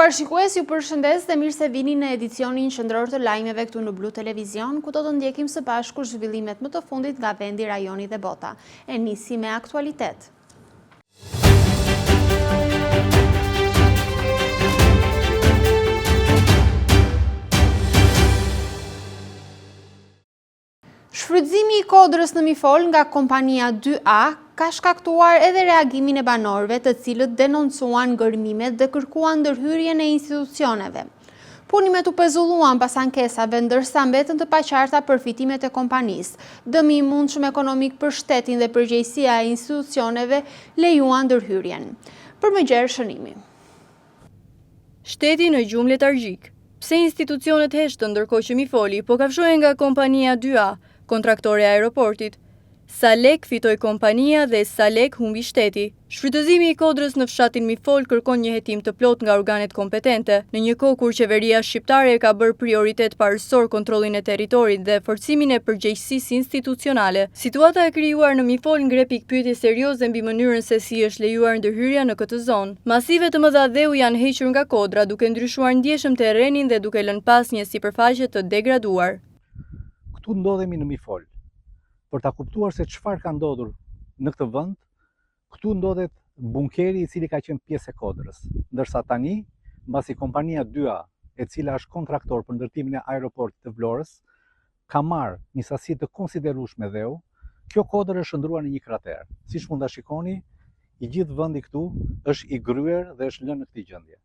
Nderuar shikues, ju përshëndes dhe mirë se vini në edicionin qendror të lajmeve këtu në Blu Televizion, ku do të ndjekim së bashku zhvillimet më të fundit nga vendi, rajoni dhe bota. E nisi me aktualitet. Shfrytëzimi i kodrës në Mifol nga kompania 2A ka shkaktuar edhe reagimin e banorëve, të cilët denoncuan gërmimet dhe kërkuan ndërhyrjen e institucioneve. Punimet u pezulluan pas ankesave, ndërsa mbetën të paqarta përfitimet e kompanisë. Dëmi i mundshëm ekonomik për shtetin dhe përgjegjësia e institucioneve lejuan ndërhyrjen. Për më gjerë shënimi. Shteti në gjumë letargjik. Pse institucionet heshtën ndërkohë që Mifoli po kafshohen nga kompania 2A, kontraktore e aeroportit? Sa lek fitoi kompania dhe sa lek humbi shteti. Shfrytëzimi i kodrës në fshatin Mifol kërkon një hetim të plot nga organet kompetente, në një kohë kur qeveria shqiptare ka bërë prioritet parësor kontrollin e territorit dhe forcimin e përgjegjësisë institucionale. Situata e krijuar në Mifol ngre pikpyetje serioze mbi mënyrën se si është lejuar ndërhyrja në këtë zonë. Masive të mëdha dheu janë hequr nga kodra, duke ndryshuar ndjeshëm terrenin dhe duke lënë pas një sipërfaqe të degraduar. Këtu ndodhemi në Mifol. Për ta kuptuar se çfarë ka ndodhur në këtë vend, këtu ndodhet bunkeri i cili ka qenë pjesë e kodrës. Ndërsa tani, mbasi kompania 2A, e cila është kontraktor për ndërtimin e aeroportit të Vlorës, ka marrë një sasi të konsiderueshme dheu, kjo kodër është shndruar në një krater. Siç mund ta shikoni, i gjithë vendi këtu është i gryer dhe është lënë në këtë gjendje.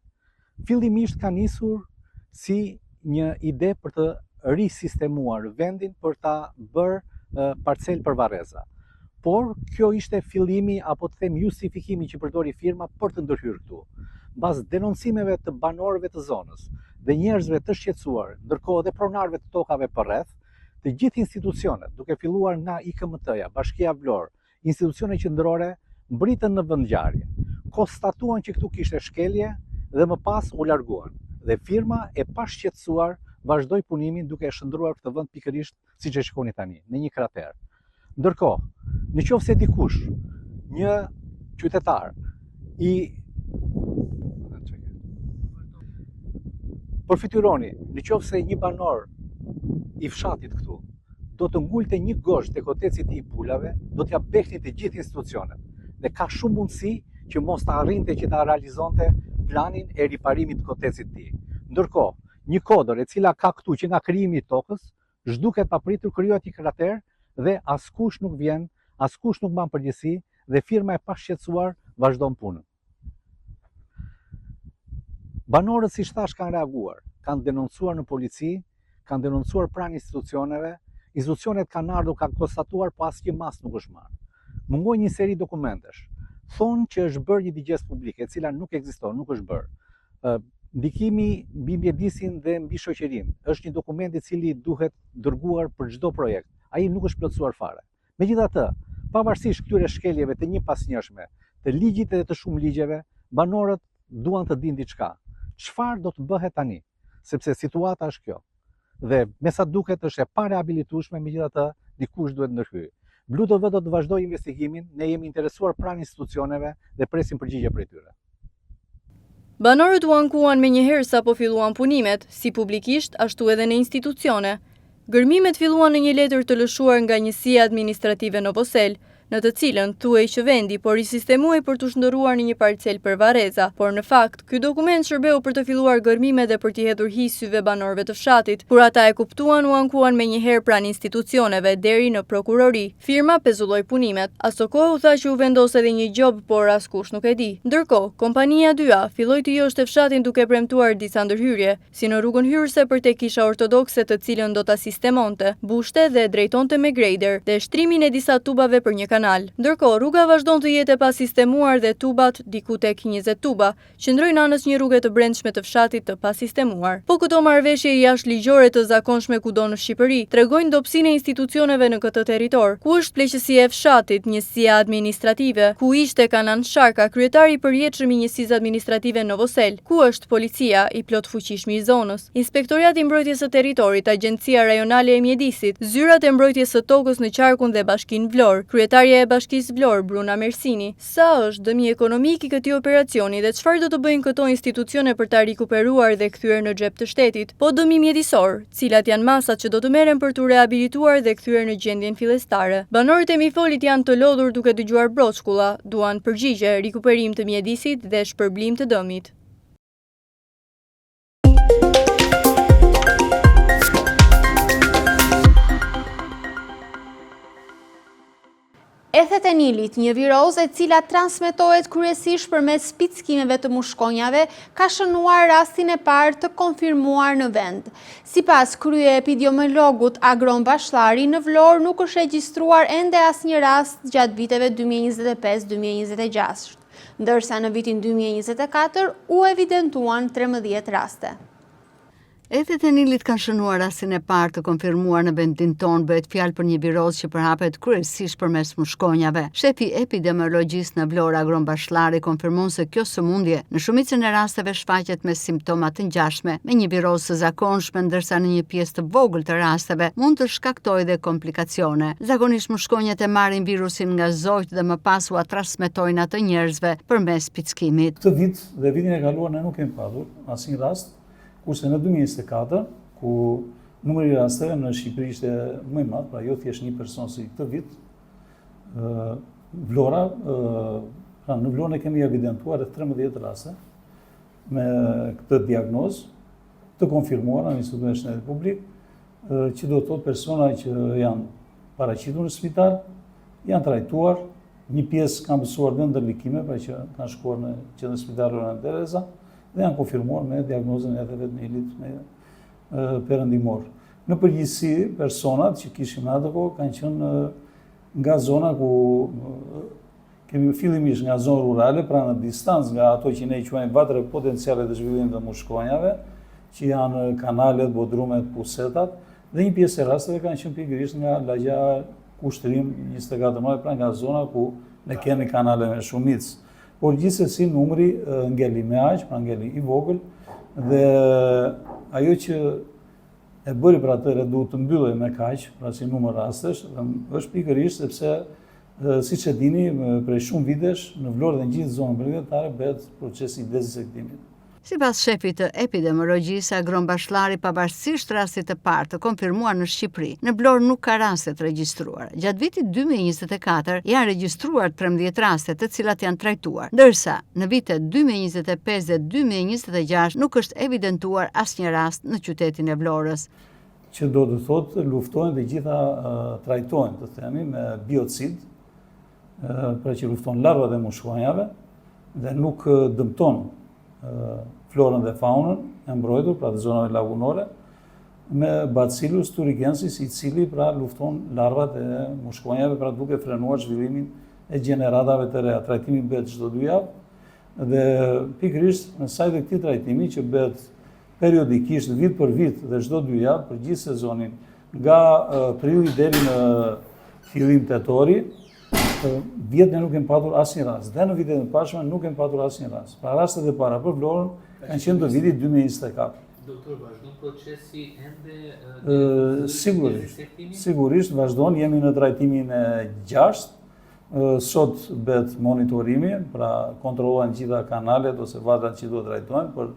Fillimisht ka nisur si një ide për të risistemuar vendin për ta bërë parcel për varreza. Por kjo ishte fillimi apo të them justifikimi që përdori firma për të ndërhyrë këtu. Mbas denoncimeve të banorëve të zonës dhe njerëzve të shqetësuar, ndërkohë dhe pronarëve të tokave përreth, të gjithë institucionet, duke filluar nga IKMT-ja, Bashkia Vlorë, institucione qendrore, mbritën në vendngjarje. Konstatuan që këtu kishte shkelje dhe më pas u larguan. Dhe firma e pashqetësuar vazhdoi punimin duke e shndruar këtë vend pikërisht siç e shikoni tani, në një krater. Ndërkohë, nëse dikush, një qytetar përfityroni, nëse një banor i fshatit këtu do të ngulte një gozhd tek kotecit i pulave, do t'ja bekni të gjithë institucionet. Dhe ka shumë mundësi që mos ta arrinte që ta realizonte planin e riparimit të kotecit të tij. Ndërkohë, një kodër e cila ka këtu që nga krijimi i tokës, zhduket papritur, krijohet një krater dhe askush nuk vjen, askush nuk mban përgjegjësi dhe firma e pashqetësuar vazhdon punën. Banorët, siç thash, kanë reaguar, kanë denoncuar në polici, kanë denoncuar pranë institucioneve, institucionet kanë ardhur, kanë konstatuar, po asnjë mas nuk është marrë. Mungojnë një seri dokumentesh. Thonë që është bërë një digjes publike, e cila nuk ekziston, nuk është bërë. Ndikimi mbi mjedisin dhe mbi shoqërinë është një dokument i cili duhet dërguar për çdo projekt. Ai nuk është plotësuar fare. Megjithatë, pavarësisht këtyre shkeljeve të një pas njëshme, të ligjit dhe të shumë ligjeve, banorët duan të dinë diçka. Çfarë do të bëhet tani? Sepse situata është kjo. Dhe me sa duket është e parehabilitueshme, megjithatë dikush duhet ndërhyjë. Blu TV do të vazhdojë investigimin, ne jemi interesuar pranë institucioneve dhe presim përgjigje prej tyre. Banorët u ankuan menjëherë sapo filluan punimet, si publikisht, ashtu edhe në institucione. Gërmimet filluan në një letër të lëshuar nga Njësia Administrative Novosel, në të cilën thuhej që vendi po risistemuej për të shndërruar në një parcel për varreza, por në fakt, ky dokument shërbeu për të filluar gërmime dhe për t'i hedhur hy syve banorëve të fshatit, kur ata e kuptuan u ankuan menjëherë pranë institucioneve deri në prokurori. Firma pezulloi punimet. Aso kohë u tha që u vendos edhe një gjob, por askush nuk e di. Ndërkohë, kompania 2A filloi të joshte fshatin duke premtuar disa ndërhyrje, si në rrugën hyrëse për tek kisha ortodokse, të cilën do ta sistemonte, mbushte dhe drejtonte me grader dhe shtrimin e disa tubave për një kanal. Ndërkohë, rruga vazhdon të jetë e pasistemuar dhe tubat, diku tek 20 tuba, qëndrojnë anës një rruge të brendshme të fshatit të pasistemuar. Po këto marrëveshje jashtëligjore të zakonshme kudo në Shqipëri tregojnë dobësinë e institucioneve në këtë territor, ku është pleqësia e fshatit, Njësia Administrative, ku ishte Kanan Sharka, kryetari i përjetshëm i Njësisë Administrative Novosel, ku është policia i plot fuqishëm i zonës, Inspektoriati i Mbrojtjes së Territorit, Agjencia Rajonale e Mjedisit, zyrat e mbrojtjes së tokës në Qarkun dhe Bashkinë Vlorë, kryetari Kryetarja e Bashkisë Vlorë, Bruna Mersini, sa është dëmi ekonomik i këtij operacioni dhe çfarë do të bëjnë këto institucione për ta rikuperuar dhe kthyer në xhep të shtetit, po dëmi mjedisor, cilat janë masat që do të merren për t'u rehabilituar dhe kthyer në gjendjen fillestare. Banorët e Mifolit janë të lodhur duke dëgjuar broçkulla, duan përgjigje, rikuperim të mjedisit dhe shpërblim të dëmit. Ethet e Nilit, një viroz e cila transmetohet kryesisht përmes spickimeve të mushkonjave, ka shënuar rastin e parë të konfirmuar në vend. Sipas krye epidemiologut Agron Bashlari, në Vlorë nuk është regjistruar ende asnjë rast gjatë viteve 2025-2026, ndërsa në vitin 2024 u evidentuan 13 raste. Ethet e Nilit kanë shënuar rastin e parë të konfirmuar në vendin tonë, bëhet fjalë për një viroz që përhapet kryesisht përmes mushkonjave. Shefi epidemiologjist në Vlorë Agron Bashlari konfirmon se kjo sëmundje në shumicën e rasteve shfaqet me simptoma të ngjashme me një viroz së zakonshme, ndërsa në një pjesë të vogël të rasteve mund të shkaktojë dhe komplikacione. Zakonisht mushkonjat e marrin virusin nga zogjt dhe më pas u transmetojnë atë njerëzve përmes spickimit. Këtë vit dhe vitin e kaluar ne nuk kemi patur asnjë rast. Kurse në 2024, ku numri i rasteve në Shqipëri ishte më i madh, pra jo thjesht një person si këtë vit, Vlora, pra në Vlorë ne kemi evidentuar rreth 13 raste me këtë diagnozë të konfirmuara në Institutin e Shëndetit Publik, që do të thotë persona që janë paraqitur në spital, janë trajtuar, një pjesë kanë mësuar në ndërlikime, pra që kanë shkuar në qendrën spitalore Ana Tereza, dhe janë konfirmuar me diagnozën e Ethet Nilit me perëndimor. Në përgjithësi, personat që kishim në atë kohë kanë qenë nga zona ku kemi fillimisht nga zonë rurale, pra në distancë nga ato që ne i quajmë vatre potenciale të zhvillimit të mushkonjave, që janë kanalet, bodrumet, pusetat, dhe një pjesë e rasteve kanë qenë pikërisht nga lagja Kushtrim 24 maj, pra nga zona ku ne kemi kanale me shumicë. Por gjithsesi numri ngeli me aq, pra ngeli i vogël, dhe ajo që e bëri për atëre duhet të mbyllej me kaq, pra si numër rastesh, është pikërisht sepse, siç e dini, prej shumë vitesh në Vlorë dhe në gjithë zonën përgjithësore bëhet procesi i dezinsektimit. Sipas shefit të epidemiologjisë Agron Bashlari, pavarësisht rastit të parë të konfirmuar në Shqipëri, në Vlorë nuk ka raste të regjistruar. Gjatë vitit 2024 janë regjistruar 13 raste të cilat janë trajtuar, ndërsa në vitet 2025 dhe 2026 nuk është evidentuar asnjë rast në qytetin e Vlorës. Që do të thotë luftojnë dhe gjitha trajtojnë, të themi, me biocid, pra që lufton larvat e mushkonjave dhe nuk dëmton florën dhe faunën e mbrojtur, pra të zonave lagunore, me Bacillus thuringiensis, i cili pra lufton larvat e mushkonjave, pra duke frenuar zhvillimin e gjeneratave të reja. Trajtimi bëhet çdo 2 javë dhe pikërisht në sajtë këtij trajtimi që bëhet periodikisht, vit për vit dhe çdo 2 javë për gjithë sezonin, nga prilli deri në fillim tetori, vjetë ne nuk kemi patur asnjë rast, dhe në vitet e pashme nuk kemi patur asnjë rast. Pra rastet e para për Vlorën kanë qenë të vitit 2024. Doktor, vazhdon procesi ende Sigurisht vazhdon, jemi në trajtimin e 6. Sot bëhet monitorimi, pra kontrollohen gjitha kanalet ose vatrat që do trajtohen për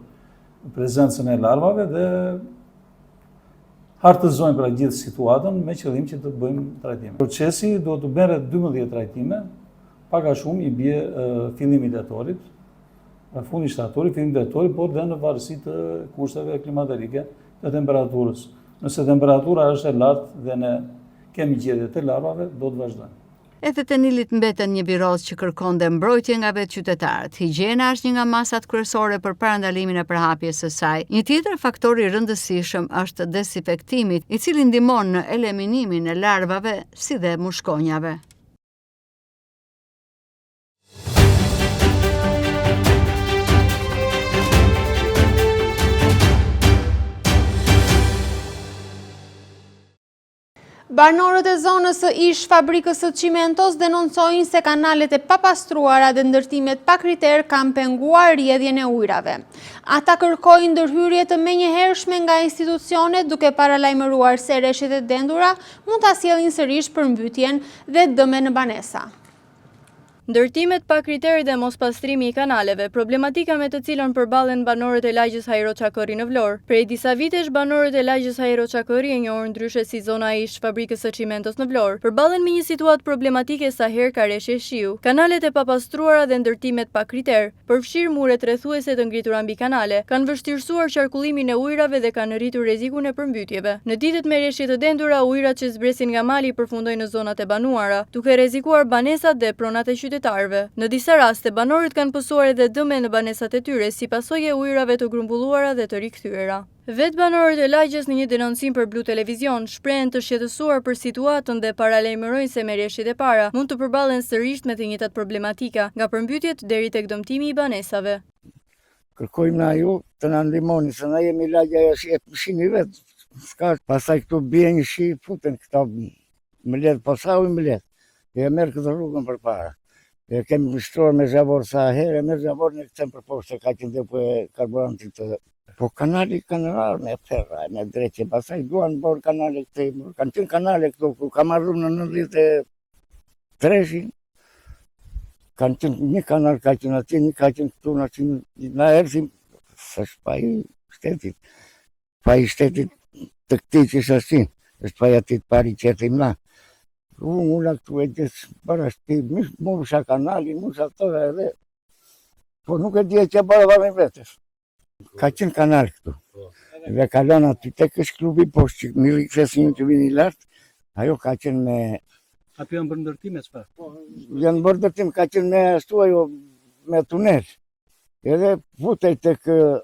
prezencën e larvave dhe hartëzojnë pra gjithë situatën me qëllim që të bëjmë trajtime. Procesi do të merret 12 trajtime, pak a shumë i bie fillimi tetorit, fundi shtatorit, fillimi tetorit, por dhe në varësi të kushteve klimaterike të temperaturës. Nëse temperatura është e lartë dhe ne kemi gjendje të larvave, do të vazhdojmë. Ethet e Nilit mbeten një viroz që kërkon dhe mbrojtje nga vetë qytetarët. Higjiena është një nga masat kryesore për parandalimin e përhapjes së saj. Një tjetër faktor i rëndësishëm është desinfektimi, i cili ndihmon në eliminimin e larvave si dhe mushkonjave. Banorët e zonës së ish fabrikës së Cimentos denoncojnë se kanalet e papastruara dhe ndërtimet pa kriter kanë penguar rrjedhjen e ujrave. Ata kërkojnë ndërhyrje të menjëhershme nga institucionet duke paralajmëruar se rreshtet e dendura mund ta sjellin sërish përmbytjen dhe dëme në banesa. Ndërtimet pa kriter dhe mospastrimi i kanaleve, problematika me të cilën përballen banorët e lagjës Hajro Çakëri në Vlorë. Prej disa vitesh banorët e lagjës Hajro Çakëri, e njohur ndryshe si zona e ish fabrikës së Cimentos në Vlorë, përballen me një situatë problematike sa herë ka rreshje shiu. Kanalet e papastruara dhe ndërtimet pa kriter, përfshirë muret rrethuese të ngritura mbi kanale, kanë vështirësuar qarkullimin e ujrave dhe kanë rritur rrezikun e përmbytjeve. Në ditët me rreshje të dendura, ujrat që zbresin nga mali përfundojnë në zonat e banuara, duke rrezikuar banesat dhe pronat e qytetarëve. Në disa raste, banorët kanë pësuar edhe dëme në banesat e tyre si pasojë e ujrave të grumbulluara dhe të rikthyera. Vetë banorët e lagjes në një denoncim për Blu Televizion shprehen të shqetësuar për situatën dhe paralajmërojnë se me rreshjet e para mund të përballen sërish me të njëjtat problematika, nga përmbytjet deri tek dëmtimi i banesave. Kërkojmë na ju të na ndihmoni se na jemi lagja e pushimi vet. Ska pasaj këtu bie një shi, futen këta mbledh pasau i mbledh. E merr këtë rrugën përpara. E kemi shtruar me zhavor sa herë, me zhavor në këtë për poshtë ka qenë depo e karburantit të. Po kanali kanë rarë me ferra, me drejtje, pasaj duan bërë kanale këtë, kanë qenë kanale këtu, ku ka marrë në 93-shin, kanë qenë një kanal ka qenë atje, një ka qenë këtu, na erësim, s'është pa i shtetit, pa i shtetit të këti që është ashtin, është pa i atit pari që jetim na. Unë këtu e gjithë bërë është musha kanali, musha tëra edhe, po nuk e dhja që bërë dhame vetës. Ka qenë kanal këtu. Dhe kalon aty tek është klubi poshtë që një rikësesin që vini lartë, ajo ka qenë me... Aty janë bërë ndërtime çfarë? Janë bërë ndërtim, ka qenë me ashtu ajo me tunel. Edhe futej tek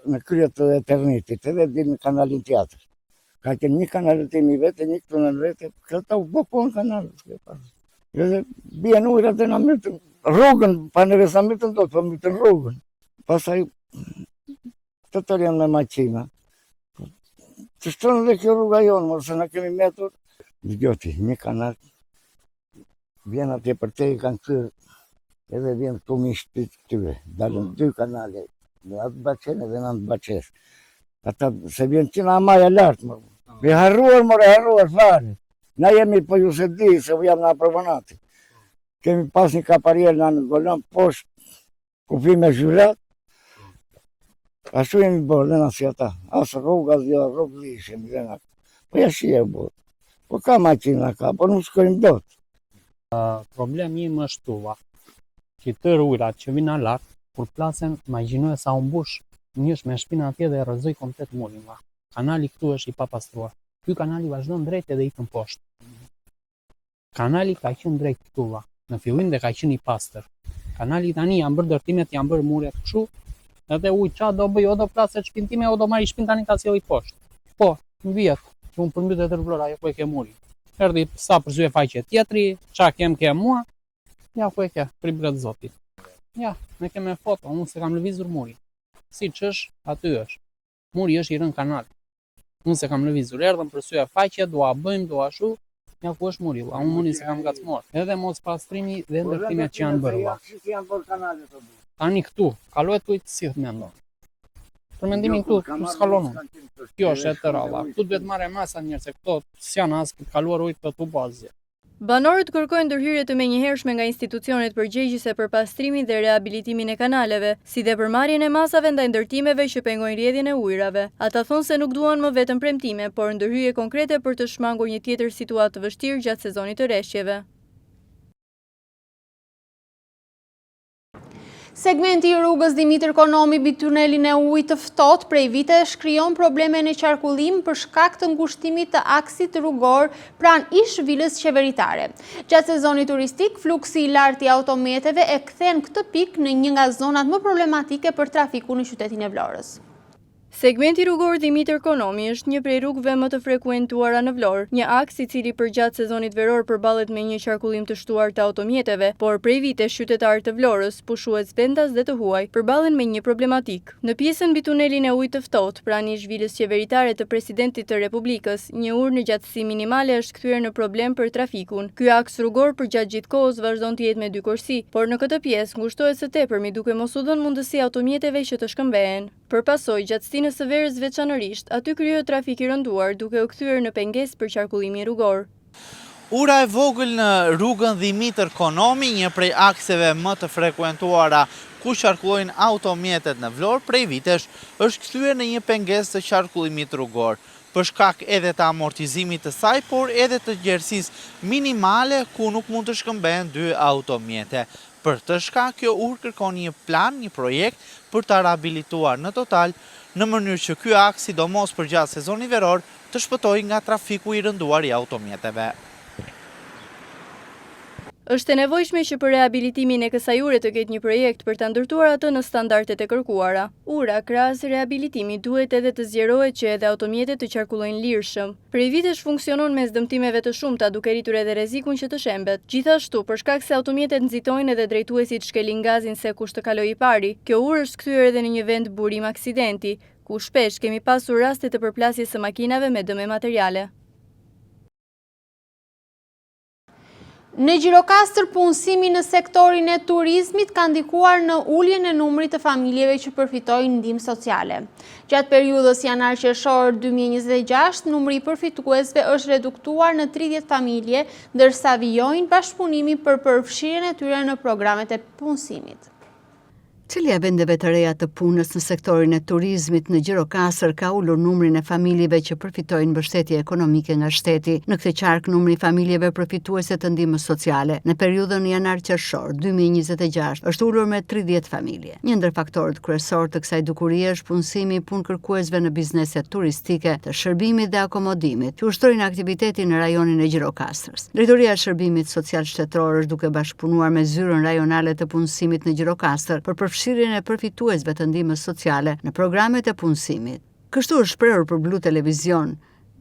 në kryet të Eternitit, edhe dhe në kanalin teatr. Ka qenë një kanal të temi vete, një këtu në vete, këta u bëpon kanalët. Edhe bjen ujrat dhe në mytën rrugën, pa neve sa mytën do të, pa mytën rrugën. Pasaj, të tërë janë me maqina. Të shtronë dhe kjo rruga jonë, mërë se në kemi metur. Gjoti, një kanal, vjen atje për te i kanë këtër, edhe vjen këtu mi shpit këtyre. Dalën 2 kanale, në atë baqen edhe në atë baqes. Ata se vjen qina amaja lartë, mërë. Vi harruar fare. Na jemi po ju se di, se jam në aprovonati. Kemi pas një kaparier në golon, poshtë, kufi me zhyrat. Ashtu jemi bërë, dhe si ata. Asë rruga dhe rrugë lishem, dhe nga. Po jashi e bërë. Po ka maqina ka, po nuk shkojmë dot. Problemi im është tuva. Që të ujrat që vina lartë, kur plasen, imagjinoje sa umbush njësh me shpinë atje dhe rrëzoj komplet murin. Kanali këtu është i papastruar. Ky kanali vazhdon drejt edhe ikën poshtë. Kanali ka qenë drejt këtu, në fillim dhe ka qenë i pastër. Kanali tani janë bërë ndërtimet, janë bërë muret kështu, edhe ujë qa do bëj, o do plaset shpinë time, o do marri shpinë tani ka sjellë i poshtë. Po, në vjetë, që unë përmbytet e Vlora, ajo ku e ke muri. Erdi sa përzye faqe tjetri, qa ke mua, ja ku e ke, pribret zotit. Ja, me keme foto, unë se kam lëvizur muri. Si që është, aty është. Muri është i rënë kanal. Unë se kam lëvizur, erdhëm përsye faqe, dua bëjmë, dua shu, ja ku është muri, unë murin se kam gacmor. Edhe mos pastrimi dhe ndërtimet që janë bërë. Tani këtu, kalohet ujtë si të mendo. Për mendimin këtu, ku s'kalon unë. Kjo është e të ralla. Këtu duhet marrë masa njerë, se këto s'janë asë për kaluar ujtë për të bazë. Banorët kërkojnë ndërhyrje të menjëhershme nga institucionet përgjegjëse për pastrimin dhe rehabilitimin e kanaleve, si dhe përmarrjen e masave ndaj ndërtimeve që pengojnë rrjedhjen e ujrave. Ata thonë se nuk duan më vetëm premtime, por ndërhyrje konkrete për të shmangur një tjetër situatë të vështirë gjatë sezonit të rreshjeve. Segmenti i rrugës Dimitër Konomi mbi tunelin e ujit të ftohtë prej vitesh krijon probleme në qarkullim për shkak të ngushtimit të aksit rrugor pranë ish vilës qeveritare. Gjatë sezonit turistik, fluksi i lartë i autometeve e kthen këtë pikë në një nga zonat më problematike për trafikun në qytetin e Vlorës. Segmenti rrugor Dimitër Konomi është një prej rrugëve më të frekuentuara në Vlorë, një aks i cili përgjatë sezonit veror përballet me një qarkullim të shtuar të automjeteve, por prej vitesh qytetarët të Vlorës, pushues vendas dhe të huaj, përballen me një problematik. Në pjesën mbi tunelin e ujit të ftohtë, pranë zhvilës qeveritare të presidentit të Republikës, një urë në gjatësi minimale është kthyer në problem për trafikun. Ky aks rrugor përgjatë gjithë kohës vazhdon të jetë me dy korsi, por në këtë pjesë ngushtohet së tepërmi duke mos u dhënë mundësi automjeteve që të shkëmbehen. Përpasoj, gjatësinë së verës veçanërisht, aty krijohet trafik i rënduar duke u kthyer në pengesë për qarkullimin rrugor. Ura e vogël në rrugën Dimitër Konomi, një prej akseve më të frekuentuara ku qarkullojnë automjetet në Vlorë, prej vitesh është kthyer në një pengesë të qarkullimit rrugor, për shkak edhe të amortizimit të saj, por edhe të gjerësisë minimale ku nuk mund të shkëmbehen dy automjete. Për të shkak, kjo urë kërkon një plan, një projekt për të rehabilituar në total, në mënyrë që ky aks, sidomos përgjatë sezonit veror, të shpëtojë nga trafiku i rënduar i automjeteve. Është e nevojshme që për rehabilitimin e kësaj ure të ketë një projekt për ta ndërtuar atë në standardet e kërkuara. Ura, krahas rehabilitimit, duhet edhe të zgjerohet që edhe automjetet të qarkullojnë lirshëm. Prej vitesh funksionon mes dëmtimeve të shumta, duke rritur edhe rrezikun që të shembet. Gjithashtu, për shkak se automjetet nxitojnë edhe drejtuesit shkelin gazin se kush të kalojë i pari, kjo urë është kthyer edhe në një vend burim aksidenti, ku shpesh kemi pasur raste të përplasjes së makinave me dëme materiale. Në Gjirokastër, punësimi në sektorin e turizmit ka ndikuar në uljen e numrit të familjeve që përfitojnë ndihmë sociale. Gjatë periudhës janar-qershor 2026, numri i përfituesve është reduktuar në 30 familje, ndërsa vijojnë bashkëpunimi për përfshirjen e tyre në programet e punësimit. Cilja vendeve të reja të punës në sektorin e turizmit në Gjirokastër ka ulur numrin e familjeve që përfitojnë mbështetje ekonomike nga shteti. Në këtë qark, numri i familjeve përfituese të ndihmës sociale në periudhën janar-qershor 2026 është ulur me 30 familje. Një ndër faktorët kryesor të kësaj dukurie është punësimi i punëkërkuesve në bizneset turistike, të shërbimit dhe akomodimit, që ushtrojnë aktivitetin në rajonin e Gjirokastrës. Drejtoria e Shërbimit Social Shtetror është duke bashkëpunuar me zyrën rajonale të punësimit në Gjirokastër për përfshirjen e përfituesve të ndihmës sociale në programet e punësimit. Kështu është shprehur për Blu Televizion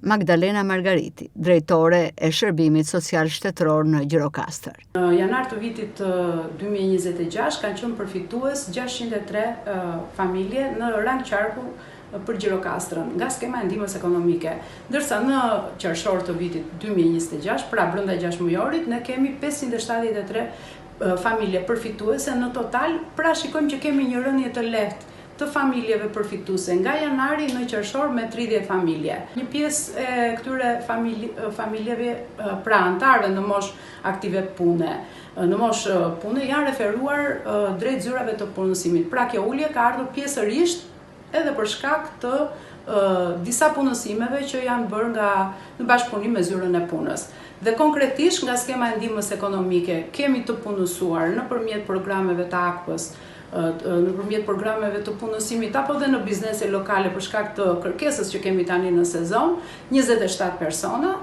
Magdalena Margariti, drejtore e Shërbimit Social Shtetror në Gjirokastër. Në janar të vitit 2026 kanë qenë përfitues 603 familje në rang qarku për Gjirokastrën nga skema e ndihmës ekonomike, ndërsa në qershor të vitit 2026, pra brenda 6 mujorit, ne kemi 573 familje përfituese në total. Pra shikojmë që kemi një rënje të lehtë të familjeve përfituese nga janari në qershor me 30 familje. Një pjesë e këtyre familjeve, pra antarëve në moshë aktive pune, në moshë pune janë referuar drejt zyrave të punësimit. Pra kjo ulje ka ardhur pjesërisht edhe për shkak të disa punësimeve që janë bërë në bashkëpunim me zyrën e punës. Dhe konkretisht nga skema e ndihmës ekonomike kemi të punësuar nëpërmjet programeve të AKP-s, nëpërmjet programeve të punësimit apo dhe në biznese lokale për shkak të kërkesës që kemi tani në sezon, 27 persona,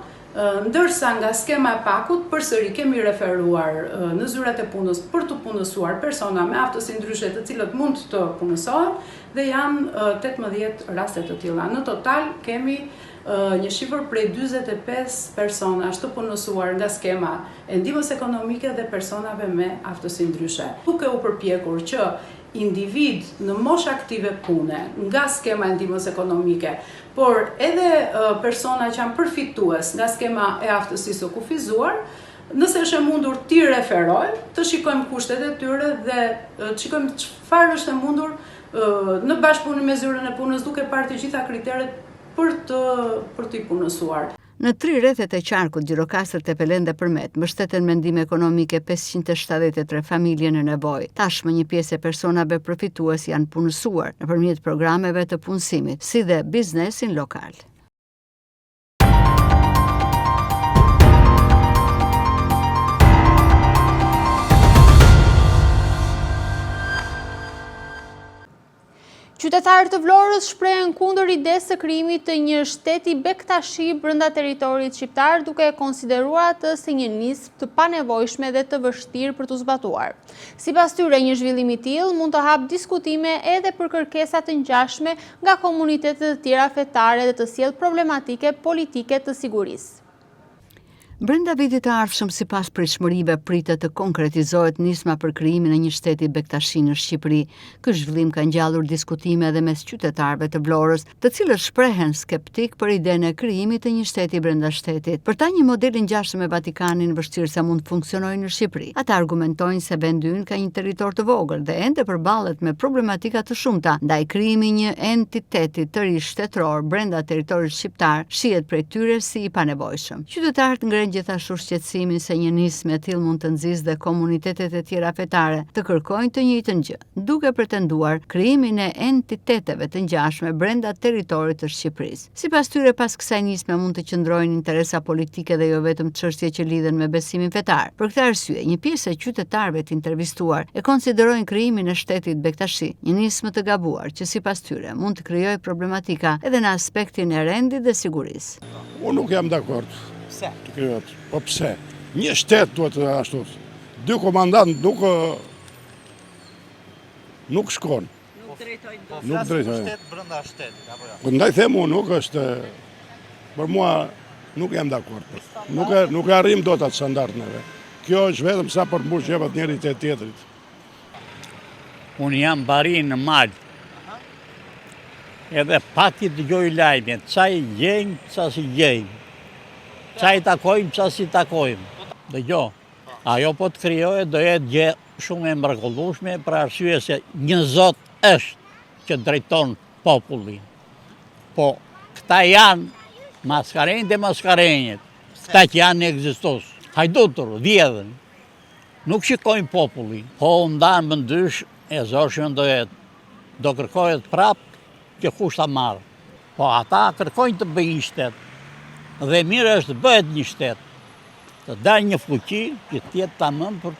ndërsa nga skema e pakut përsëri kemi referuar në zyrat e punës për të punësuar persona me aftësi ndryshe të cilët mund të punësohen dhe janë 18 raste të tilla. Në total kemi një shifër prej 45 personash të punësuar nga skema e ndihmës ekonomike dhe personave me aftësi ndryshe. Duke u përpjekur që individ në moshë aktive pune nga skema e ndihmës ekonomike, por edhe persona që janë përfitues nga skema e aftësisë së kufizuar, nëse është e mundur t'i referojmë, të shikojmë kushtet e tyre dhe të shikojmë çfarë është e mundur në bashkëpunim me zyrën e punës duke parë të gjitha kriteret për t'i punësuar. Në 3 rrethet e qarkut Gjirokastër, Tepelen dhe Përmet mbështeten me ndihmë ekonomike 573 familje në nevojë. Tashmë një pjesë e personave përfitues janë punësuar nëpërmjet programeve të punësimit, si dhe biznesin lokal. Qytetarët të Vlorës shprehen kundër idesë së krijimit të një shteti Bektashi brenda territorit shqiptar, duke e konsideruar atë si një nismë të panevojshme dhe të vështirë për t'u zbatuar. Sipas tyre, një zhvillim i tillë mund të hap diskutime edhe për kërkesa të ngjashme nga komunitetet të tjera fetare dhe të sjellë problematike politike të sigurisë. Brenda vitit të ardhshëm, sipas pritshmërive, pritet të konkretizohet nisma për krijimin e një shteti Bektashi në Shqipëri. Ky zhvillim ka ngjallur diskutime edhe mes qytetarëve të Vlorës, të cilët shprehen skeptik për idenë e krijimit të një shteti brenda shtetit. Për ta, një model i ngjashëm me Vatikanin vështirë se mund të funksionojë në Shqipëri. Ata argumentojnë se vendi ynë ka një territor të vogël dhe ende përballet me problematika të shumta, ndaj krijimi një entiteti të ri shtetëror brenda territorit shqiptar shihet prej tyre si i panevojshëm. Qytetarët ngrenë gjithashtu shqetësimin se një nismë e tillë mund të nxjisë dhe komunitetet e tjera fetare të kërkojnë të njëjtën gjë, duke pretenduar krijimin e entiteteve të ngjashme brenda territorit të Shqipërisë. Sipas tyre, pas kësaj nisme mund të qëndrojnë interesa politike dhe jo vetëm çështje që lidhen me besimin fetar. Për këtë arsye, një pjesë e qytetarëve të intervistuar e konsiderojnë krijimin e shtetit Bektashi një nismë të gabuar që sipas tyre mund të krijojë problematika edhe në aspektin e rendit dhe sigurisë. Unë nuk jam dakord. Po pse? Një shtet duhet ashtu. Dy komandant nuk shkon. Nuk drejtojnë. Shtet brenda shtetit apo jo? Prandaj them unë, nuk është, për mua nuk jam dakord. Nuk arrim dot atë standard neve. Kjo është vetëm sa për mbush jepat njëri te tjetrit. Unë jam barin në mal. Edhe pati dëgjoj lajmet, ca i gjejmë, ca si gjejmë. Qa i takojmë, qa si takojmë. Dhe jo, ajo po të krijohet do jetë gjë shumë e mrekullueshme për arsye se një Zot është që drejton popullin. Po, këta janë maskarenjët e maskarenjët, këta që janë ekzistos. Hajdutur, vjedhen, nuk shikojnë popullin. Po, ndanë më ndysh, e zorshme do kërkohet prapë që kush ta marrë. Po, ata kërkojnë të bëjnë shtet. Dhe mirë është bëhet një shtet, të dalë një fuqi që tjetë tamam për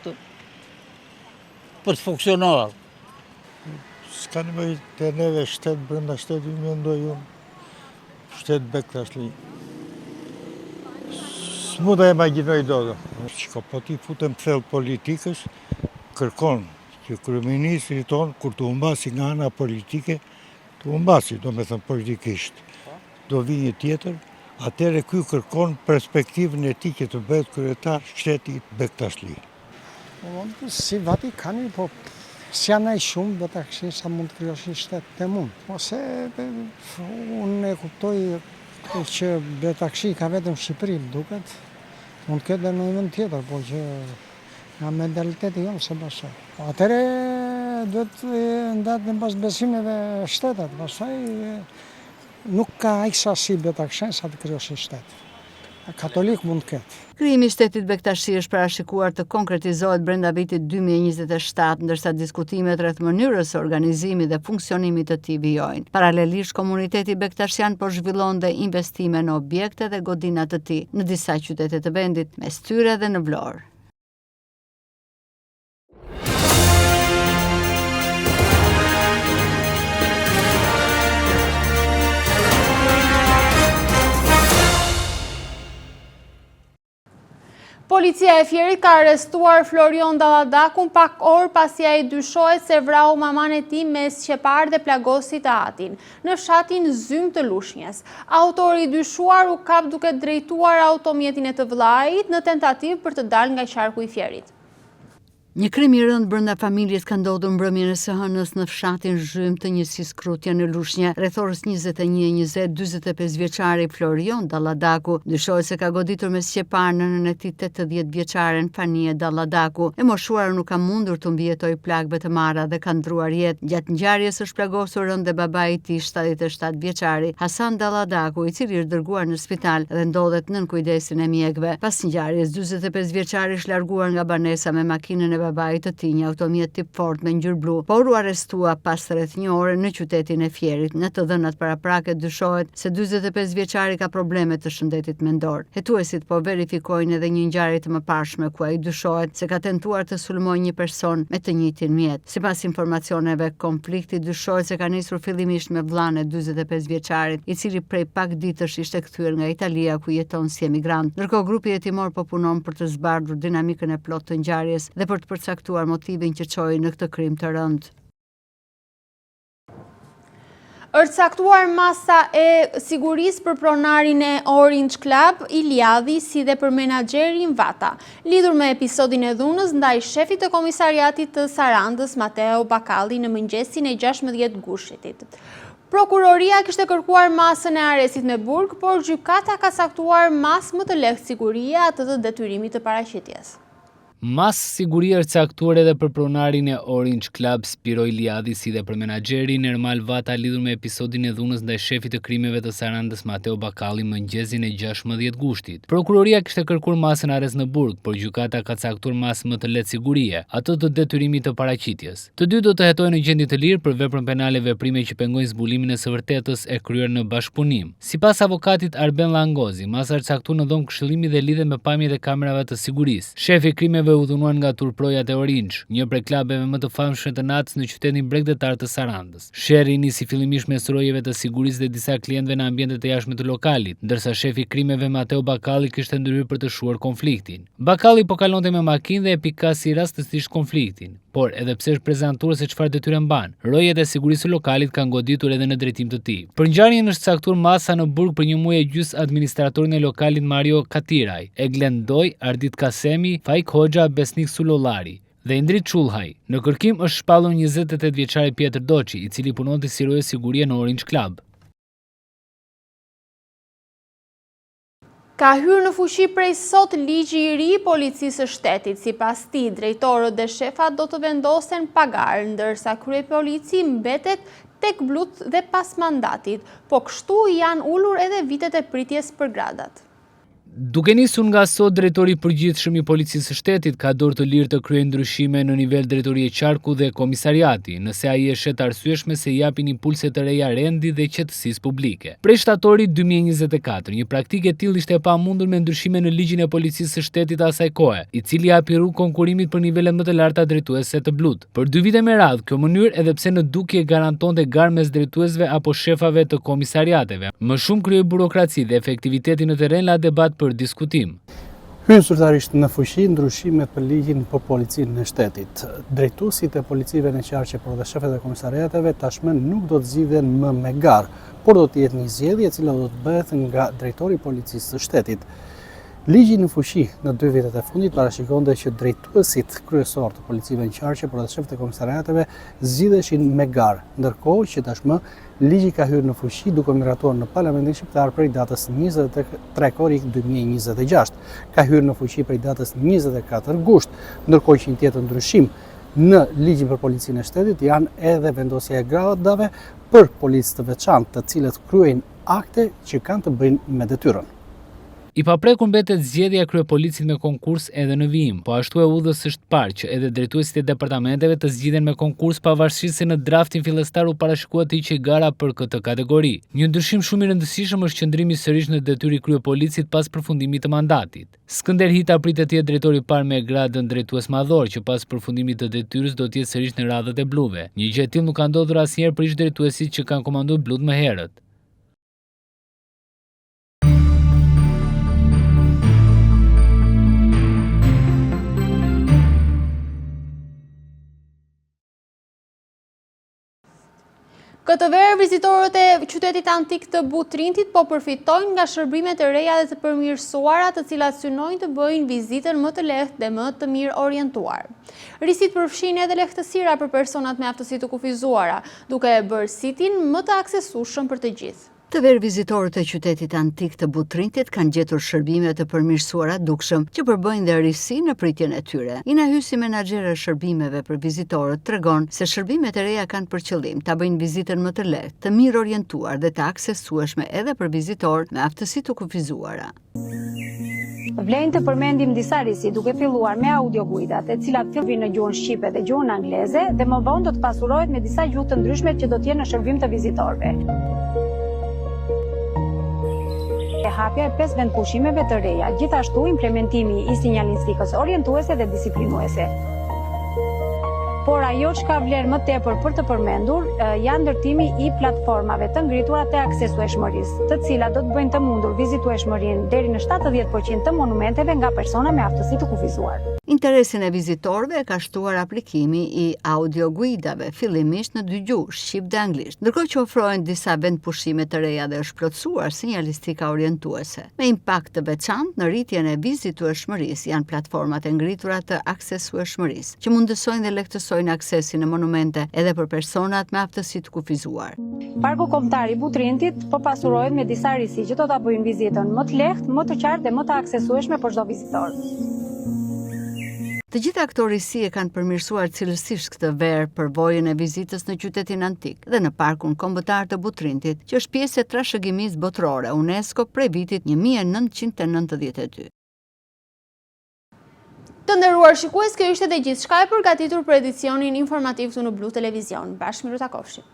të funksionuar. S'ka nevojë të neve shtet brenda shtetit, mendoj unë, shtet Bektashi. S'mu da imagjinoj dot. Po ti futem thellë politikës, kërkon që kryeministri ton kur të humbasi nga ana politike, të humbasi, do me thënë politikisht, do vi një tjetër. Atëre ky kërkon perspektivën e tij që të bëhet kryetar shtetit Bektashi. Si Vatikani, po si janë ai shumë Bektashi sa mund të krijosh një shtet të mund. Ose unë e kuptoj që Bektashi ka vetëm Shqipëri, duket. Mund të ketë edhe në një vend tjetër, po që nga mentaliteti jonë se bashkë. Atëre duhet ndahet në bazë besimeve shtetet, pastaj nuk ka aq sasi Bektashi sa të krijosh një shtet. Katolik mund të ketë. Krijimi i shtetit Bektashi është parashikuar të konkretizohet brenda vitit 2027, ndërsa diskutimet rreth mënyrës së organizimit dhe funksionimit të tij vijojnë. Paralelisht, komuniteti bektashian po zhvillon dhe investime në objekte dhe godina të tij në disa qytete të vendit, mes tyre dhe në Vlorë. Policia e Fierit ka arrestuar Florion Dalladakun pak orë pasi ai dyshohet se vrau maman e tij me sqepar dhe plagosi të atin në fshatin Zymë të Lushnjës. Autori i dyshuar u kap duke drejtuar automjetin e të vllait në tentativë për të dalë nga qarku i Fierit. Një krim i rënd brenda familjes ka ndodhur mbrëmjen e së hënës në fshatin Zhymë të njësisë Krutja në Lushnjë. Rreth orës 21:20, 45 vjeçari Florion Dalladaku dyshohet se ka goditur me sqepar nënën e tij 80 vjeçaren Fanie Dalladaku. E moshuara nuk ka mundur të mbijetojë plagëve të marra dhe ka ndruar jetë. Gjatë ngjarjes është plagosur rënd dhe babai i tij 77 vjeçari Hasan Dalladaku, i cili është dërguar në spital dhe ndodhet nën kujdesin e mjekëve. Pas ngjarjes, 45 vjeçari është larguar nga banesa me makinën e babait të tij një automjet tip Ford me ngjyrë blu, por u arrestua pas rreth një ore në qytetin e Fierit. Në të dhënat paraprake dyshohet se 45 vjeçari ka probleme të shëndetit mendor. Hetuesit po verifikojnë edhe një ngjarje të mëparshme ku ai dyshohet se ka tentuar të sulmojë një person me të njëjtin mjet. Sipas informacioneve, konflikti dyshohet se ka nisur fillimisht me vllain e 45 vjeçarit, i cili prej pak ditësh ishte kthyer nga Italia ku jeton si emigrant. Ndërkohë grupi hetimor po punon për të zbardhur dinamikën e plotë të ngjarjes dhe për të përcaktuar motivin që çoi në këtë krim të rënd. Është caktuar masa e sigurisë për pronarin e Orange Club, Iliadhi, si dhe për menaxherin Vata, lidhur me episodin e dhunës ndaj shefit të komisariatit të Sarandës, Mateo Bakalli, në mëngjesin e 16 gushtit. Prokuroria kishte kërkuar masën e arrestit në burg, por gjykata ka caktuar masë më të lehtë sigurie atë të detyrimit të paraqitjes. Mas siguria është caktuar edhe për pronarin e Orange Club Spiro Iliadhi si dhe për menaxherin Ermal Vata lidhur me episodin e dhunës ndaj shefit të krimeve të Sarandës Mateo Bakalli mëngjesin e 16 gushtit. Prokuroria kishte kërkuar masën arrest në burg, por gjykata ka caktuar masë më të lehtë sigurie, atë të detyrimit të paraqitjes. Të dy do të hetohen në gjendje të lirë për veprën penale veprime që pengojnë zbulimin e së vërtetës e kryer në bashkëpunim. Sipas avokatit Arben Langozi, masa është caktuar në dhomë këshillimi dhe lidhet me pamjet e kamerave të sigurisë. Shefi i krimeve u dhunuan nga turprojat e Orange, një prej klubeve më të famshme të natës në qytetin bregdetar të Sarandës. Sherri nisi fillimisht me sërojeve të sigurisë dhe disa klientëve në ambientet e jashtme të lokalit, ndërsa shefi i krimeve Mateo Bakalli kishte ndryrë për të shuar konfliktin. Bakalli po kalonte me makinë dhe e pikasi rastësisht konfliktin, por edhe pse është prezantuar se çfarë detyre mban, rojet e sigurisë së lokalit kanë goditur edhe në drejtim të tij. Për ngjarjen është caktuar masa në burg për një muaj e gjys administratorin e lokalit Mario Katiraj, Eglen Doj, Ardit Kasemi, Faik Hoxha, Besnik Sulollari dhe Indrit Çullhaj. Në kërkim është shpallur 28 vjeçari Pjetër Doçi, i cili punonte si roje sigurie në Orange Club. Ka hyrë në fuqi prej sot ligji i ri i policisë së shtetit. Sipas tij, drejtorët dhe shefat do të vendosen pagar, ndërsa kryepolici mbetet tek blut dhe pas mandatit, po kështu janë ulur edhe vitet e pritjes për gradat. Duke nisur nga sot, drejtori i përgjithshëm i policisë së shtetit ka dorë të lirë të kryejë ndryshime në nivel drejtorie qarku dhe komisariati, nëse ai e shet arsyeshme se japin impulse të reja rendi dhe qetësisë publike. Prej shtatorit 2024, një praktikë e tillë ishte e pamundur me ndryshime në ligjin e policisë së shtetit asaj kohe, i cili japi rrugë konkurimit për nivelet më të larta drejtuese të blut. Për 2 vite me radhë, kjo mënyrë edhe pse në dukje garantonte garë mes drejtuesve apo shefave të komisariateve, më shumë krijoi burokraci dhe efektiviteti në terren la debat për diskutim. Hyn zyrtarisht në fuqi ndryshimet për ligjin për policinë në shtetit. Drejtuesit e policive në qarqe, por dhe shefet e komisariateve tashmë nuk do të zgjidhen më me garë, por do të jetë një zgjedhje e cila do të bëhet nga drejtori i policisë së shtetit. Ligji në fuqi në 2 vitet e fundit parashikonte që drejtuesit kryesor të policive në qarqe, por dhe shefet e komisariateve zgjidheshin me garë, ndërkohë që tashmë ligji ka hyrë në fuqi duke miratuar në Parlamentin Shqiptar prej datës 23 korrik 2026. Ka hyrë në fuqi prej datës 24 gusht, ndërkohë që një tjetër ndryshim në ligjin për policinë e shtetit janë edhe vendosja e gradave për policë të veçantë, të cilët kryejnë akte që kanë të bëjnë me detyrën. I paprekur mbetet zgjedhja e kryepolicit me konkurs edhe në vijim, po ashtu e udhës është parë që edhe drejtuesit e departamenteve të zgjidhen me konkurs pavarësisht se në draftin fillestar u parashikohet të hiqej gara për këtë kategori. Një ndryshim shumë i rëndësishëm është qëndrimi sërish në detyrë i kryepolicit pas përfundimit të mandatit. Skënder Hita pritet të jetë drejtori i parë me gradën drejtues madhor që pas përfundimit të detyrës do të jetë sërish në radhët e bluve. Një gjë e tillë nuk ka ndodhur asnjëherë për ish drejtuesit që kanë komanduar blut më herët. Këtë verë, vizitorët e qytetit antik të Butrintit po përfitojnë nga shërbimet e reja dhe të përmirësuara të cilat synojnë të bëjnë vizitën më të lehtë dhe më të mirë orientuar. Risit përfshin edhe lehtësira për personat me aftësi të kufizuara, duke e bërë sitin më të aksesueshëm për të gjithë. Të verë vizitorët e qytetit antik të Butrintit kanë gjetur shërbime të përmirësuara dukshëm që përbëjnë dhe risi në pritjen e tyre. Ina Hysi, menaxhere e shërbimeve për vizitorët, tregon se shërbimet e reja kanë për qëllim ta bëjnë vizitën më të lehtë, të mirë orientuar dhe të aksesueshme edhe për vizitorë me aftësi të kufizuara. Vlen të përmendim disa risi duke filluar me audioguidat, e cilat fillojnë në gjuhën shqipe dhe gjuhën angleze dhe më vonë do të pasurohet me disa gjuhë të ndryshme që do të jenë në shërbim të vizitorëve. Hapja e 5 vend pushimeve të reja, gjithashtu implementimi i sinjalistikës orientuese dhe disiplinuese. Por ajo që ka vlerë më tepër për të përmendur janë ndërtimi i platformave të ngritura të aksesueshmërisë, të cilat do të bëjnë të mundur vizitueshmërinë deri në 70% të monumenteve nga persona me aftësi të kufizuar. Interesin e vizitorëve ka shtuar aplikimi i audioguidave, fillimisht në 2 gjuhë, shqip dhe anglisht, ndërkohë që ofrohen disa vend pushime të reja dhe është plotësuar sinjalistika orientuese. Me impakt të veçantë në rritjen e vizitueshmërisë janë platformat e ngritura të aksesueshmërisë, që mundësojnë dhe lehtësojnë aksesin në monumente edhe për personat me aftësi të kufizuar. Parku Kombëtar i Butrintit po pasurohet me disa risi që do ta bëjnë vizitën më të lehtë, më të qartë dhe më të aksesueshme për çdo vizitor. Të gjitha këto risi e kanë përmirësuar cilësisht këtë verë përvojën e vizitës në qytetin antik dhe në Parkun Kombëtar të Butrintit, që është pjesë e trashëgimisë botërore UNESCO prej vitit 1992. Të nderuar shikues, kjo ishte dhe gjithçka e përgatitur për edicionin informativ këtu në Blu Televizion. Bashkë miru takofshim.